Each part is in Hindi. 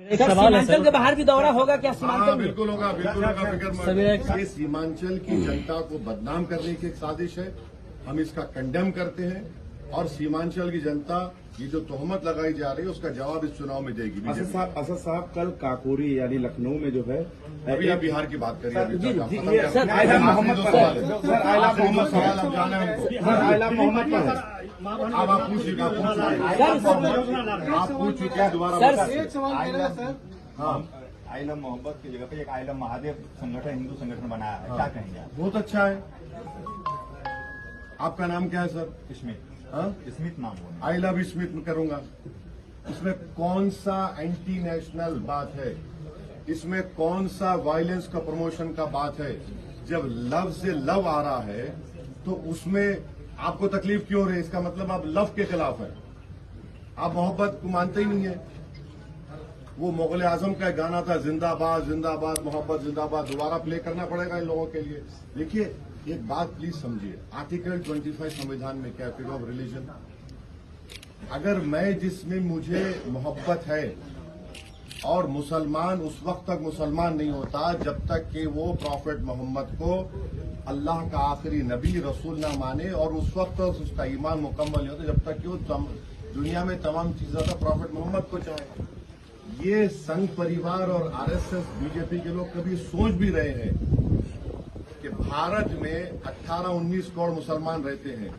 एक सवाल है सीमांचल के बाहर भी दौरा होगा क्या? सीमांचल में बिल्कुल होगा, बिल्कुल होगा, फिक्र मत। ये सीमांचल की जनता को बदनाम करने की एक साजिश है। हम इसका कंडेम करते हैं और सीमांचल की जनता ये जो तोहमत लगाई जा रही है उसका जवाब इस चुनाव में देगी। असद साहब कल काकोरी यानी लखनऊ में जो है अभी आप बिहार की बात करिए। सर आयला मोहम्मद सवाल आप जाने हमको। आयला मोहम्मद अब आप पूछ चुके आप पूछ चुके हैं दोबारा। एक सवाल कह रहे हैं सर। हाँ, आइलम मोहब्बत की जगह पे एक आइलम महादेव संगठन हिंदू संगठन बनाया है, क्या कहेंगे आप? बहुत अच्छा है। आपका नाम क्या है सर? स्मिथ। हाँ, स्मिथ नाम बोले। आई लव स्मिथ में करूंगा। इसमें कौन सा एंटी नेशनल बात है? इसमें कौन सा वायलेंस का प्रमोशन का बात है? जब लव से लव आ रहा है तो उसमें आपको तकलीफ क्यों हो रही है? इसका मतलब आप लव के खिलाफ है, आप मोहब्बत को मानते ही नहीं है। वो मुगल आजम का गाना था, जिंदाबाद जिंदाबाद मोहब्बत जिंदाबाद, दोबारा प्ले करना पड़ेगा इन लोगों के लिए। देखिए एक बात प्लीज समझिए, आर्टिकल 25 संविधान में क्या, फ्रीडम ऑफ रिलीजन। अगर मैं जिसमें मुझे मोहब्बत है और मुसलमान उस वक्त तक मुसलमान नहीं होता जब तक कि वो प्रॉफेट मोहम्मद को अल्लाह का आखिरी नबी रसूल ना माने, और उस वक्त तक उसका ईमान मुकम्मल नहीं होता जब तक कि वो दुनिया में तमाम चीजें था प्रॉफेट मोहम्मद को चाहे। ये संघ परिवार और आरएसएस बीजेपी के लोग कभी सोच भी रहे हैं कि भारत में 18-19 करोड़ मुसलमान रहते हैं,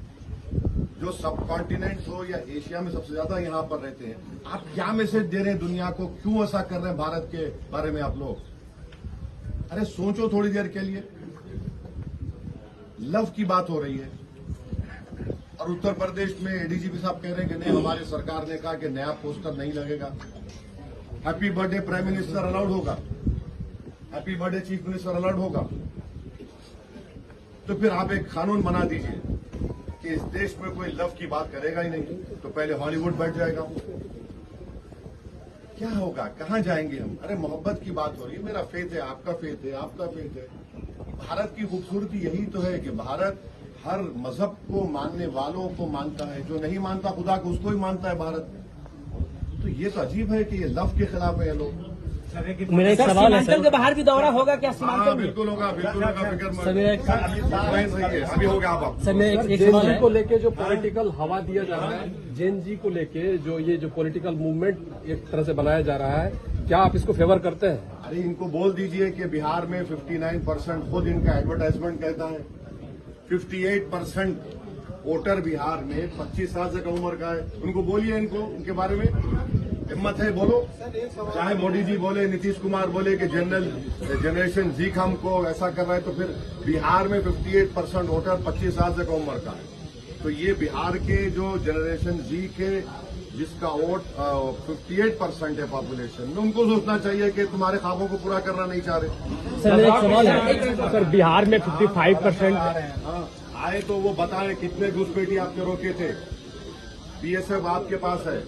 जो सब कॉन्टिनेंट हो या एशिया में सबसे ज्यादा यहां पर रहते हैं। आप क्या मैसेज दे रहे हैं दुनिया को? क्यों ऐसा कर रहे हैं भारत के बारे में आप लोग? अरे सोचो थोड़ी देर के लिए। लव की बात हो रही है और उत्तर प्रदेश में एडीजीपी साहब कह रहे हैं कि नहीं, हमारी सरकार ने कहा कि नया पोस्टर नहीं लगेगा। Happy birthday prime minister allowed होगा, happy birthday chief minister allowed होगा। तो फिर आप एक कानून बना दीजिए कि इस देश में कोई लव की बात करेगा ही नहीं, तो पहले हॉलीवुड बैठ जाएगा। क्या होगा, कहां जाएंगे हम? अरे मोहब्बत की बात हो रही है, मेरा फेथ है, आपका फेथ है, आपका फेथ है। भारत की खूबसूरती यही तो है कि भारत हर मजहब को मानने वालों को मानता है, जो नहीं मानता खुदा को उसको ही मानता है भारत। तो ये तो अजीब है कि ये लव के खिलाफ है ये लोग। मेरा एक सवाल है सीमांचल के बाहर भी दौरा होगा क्या? सीमांचल में बिल्कुल होगा, बिल्कुल होगा, फिक्र मत। सर अभी हो गया। आप सर मैं एक जैन सवाल जी है को लेके जो पॉलिटिकल हवा दिया जा रहा है, जैन जी को लेके जो ये जो पॉलिटिकल मूवमेंट एक तरह से बनाया जा रहा है, क्या आप इसको फेवर करते हैं? अरे इनको बोल दीजिए कि बिहार में 59% खुद इनका एडवर्टाइजमेंट कहता है। 58% वोटर बिहार में 25 साल से कम उम्र का है। उनको बोलिए, इनको उनके बारे में हिम्मत है, बोलो। चाहे मोदी जी बोले, नीतीश कुमार बोले कि जनरेशन जी हमको ऐसा कर रहा है, तो फिर बिहार में 58% वोटर 25 साल से कम उम्र का है। तो ये बिहार के जो जनरेशन जी के जिसका वोट 58% है पॉपुलेशन में, उनको सोचना चाहिए कि तुम्हारे ख्वाबों को पूरा करना नहीं चाह रहे। सर मेरा एक सवाल है सर, बिहार में 55% हाँ, आए तो वो बताएं कितने घुसपैठी आपने रोके थे। बीएसएफ आपके पास है,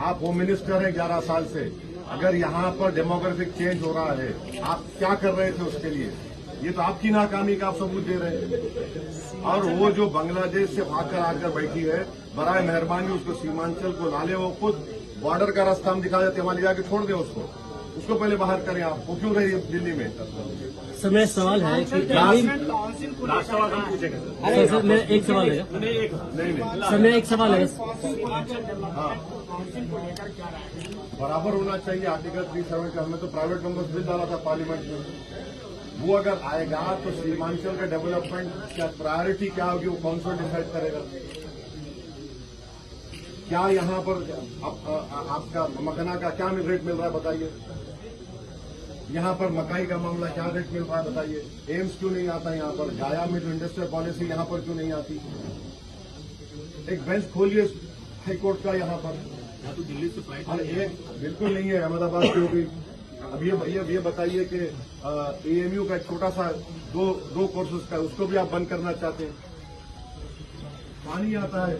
आप होम मिनिस्टर हैं 11 साल से। अगर यहाँ पर डेमोग्राफिक चेंज हो रहा है, आप क्या कर रहे थे उसके लिए? ये तो आपकी नाकामी का आप सबूत दे रहे हैं। और वो जो बांग्लादेश से भागकर आकर बैठी है, बराए मेहरबानी उसको सीमांचल को ला ले। वो खुद बॉर्डर का रास्ता हम दिखा देते, वहां ले जाके छोड़ दें उसको पहले बाहर करें। आप वो क्यों रही दिल्ली में? सर मेरा सवाल है कि सर मेरा एक सवाल है नहीं सर मेरा एक सवाल है हाँ, बराबर होना चाहिए। आर्टिकल 37 का हमने तो प्राइवेट मेंबर्स बिल डाला था पार्लियामेंट में, वो अगर आएगा तो सीमांचल का डेवलपमेंट क्या प्रायोरिटी क्या होगी वो काउंसिल डिसाइड करेगा। क्या यहाँ पर आपका मखाना का क्या रेट मिल रहा है बताइए? यहाँ पर मकाई का मामला क्या रेट मिल रहा है बताइए? एम्स क्यों नहीं आता यहाँ पर? गाया में जो इंडस्ट्रियल पॉलिसी यहाँ पर क्यों नहीं आती? एक बेंच खोलिए हाईकोर्ट का यहाँ पर। तो दिल्ली से फ्लाइट बिल्कुल नहीं है, अहमदाबाद की हो गई। अब ये बताइए कि एएमयू का एक छोटा सा दो कोर्सेज का, उसको भी आप बंद करना चाहते हैं। पानी आता है,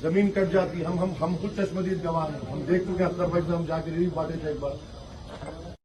जमीन कट जाती है। हम खुद चश्मदीद गवाह हैं, हम देख चुके हैं। 70 पैसे हम जाके रिलीफ बांटे थे एक बार।